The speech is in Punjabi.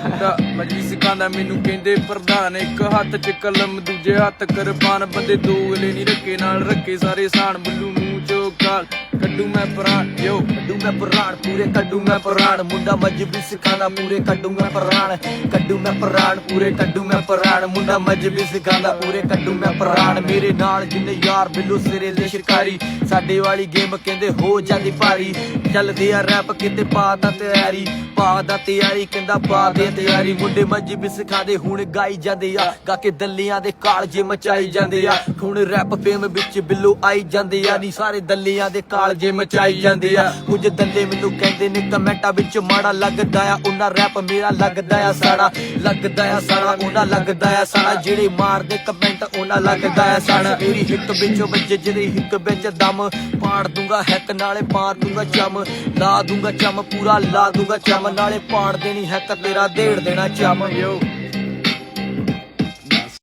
ਮੁੰਡਾ ਮਜਬੀ ਸਿਖਾਂਦਾ ਮੈਨੂੰ ਕਹਿੰਦੇ ਪ੍ਰਧਾਨ। ਇੱਕ ਹੱਥ ਚ ਕਲਮ ਦੂਜੇ ਹੱਥ ਕਿਰਪਾਨ, ਬੰਦੇ ਦੋ ਗਲੇ ਨਹੀਂ ਰੱਖੇ ਨਾਲ ਰੱਖੇ ਸਾਰੇ ਸਾਨ। ਬੱਲੂ ਮੂੰਹ ਚੋਂ ਗਾਲ ਕੱਢੂ ਮੈਂ ਪ੍ਰਾਣ, ਯੋ ਕੱਢੂ ਮੈਂ ਪ੍ਰਾਣ, ਪੂਰੇ ਕੱਢੂ ਮੈਂ ਪ੍ਰਾਣ। ਮੁੰਡਾ ਮਜਬੀ ਸਿਖਾਂਦਾ ਪੂਰੇ ਕੱਢੂ ਮੈਂ ਪ੍ਰਾਣ, ਕੱਢੂ ਮੈਂ ਪ੍ਰਾਣ, ਪੂਰੇ ਕੱਢੂ ਮੈਂ ਪ੍ਰਾਣ। ਮੁੰਡਾ ਮਜਬੀ ਸਿਖਾਂਦਾ ਪੂਰੇ ਕੱਢੂ ਮੈਂ ਪ੍ਰਾਣ। ਮੇਰੇ ਨਾਲ ਜਿੰਨੇ ਯਾਰ ਬਿੱਲੂ ਸਿਰੇ ਦੇ ਸ਼ਿਕਾਰੀ, ਸਾਡੇ ਵਾਲੀ ਗੇਮ ਕਹਿੰਦੇ ਹੋ ਜਾਂਦੀ ਭਾਰੀ। ਚੱਲਦੇ ਆ ਰੈਪ ਕਿਤੇ ਪਾ ਦਾ ਤਿਆਰੀ, ਪਾ ਦਾ ਤਿਆਰੀ ਕਹਿੰਦਾ ਪਾ ਦੇ ਤਿਆਰੀ। ਮੁੰਡੇ ਮਜਬੀ ਸਿਖਾਂਦੇ ਹੁਣ ਗਾਈ ਜਾਂਦੇ ਆ, ਗਾ ਕੇ ਦੱਲੀਆਂ ਦੇ ਕਾਲਜੇ ਮਚਾਈ ਜਾਂਦੇ ਆ। ਹੁਣ ਰੈਪ ਫੇਮ ਵਿੱਚ ਬਿੱਲੂ ਆਈ ਜਾਂਦੇ ਆ, ਨੀ ਸਾਰੇ ਦੱਲੀਆਂ ਦੇ ਕਾਲਜੇ ਮਚਾਈ ਜਾਂਦੇ ਆ। ਕੁਝ ਦੱਲੇ ਮੈਨੂੰ ਕਹਿੰਦੇ ਨੇ ਕਮੈਂਟਾਂ ਵਿੱਚ ਮਾੜਾ ਲੱਗਦਾ ਆ, ਉਹਨਾਂ ਰੈਪ ਮੇਰਾ ਲੱਗਦਾ ਆ ਸਾੜਾ, ਲੱਗਦਾ ਆ ਸਾੜਾ, ਉਹਨਾਂ ਲੱਗਦਾ ਆ ਸਾੜਾ। ਜਿਹੜੇ ਮਾਰਦੇ ਕਮੈਂਟ ਉਹਨਾਂ ਲੱਗਦਾ ਆ ਸਾੜਾ। ਮੇਰੀ ਹਿੱਕ ਵਿੱਚੋਂ ਵੱਜੇ ਜਿਹੜੇ ਹਿੱਕ ਵਿੱਚ ਦਮ, ਪਾੜ ਦੂੰਗਾ ਹੈਕ ਨਾਲੇ ਪਾੜ ਦੂੰਗਾ ਚਮ, ਲਾ ਦੂੰਗਾ ਚਮ ਪੂਰਾ ਲਾ ਦੂੰਗਾ ਚਮ, ਨਾਲੇ ਪਾੜ ਦੇਣੀ ਹੈਕ ਤੇਰਾ ਦੇੜ ਦੇਣਾ ਚਮ। ਯੋ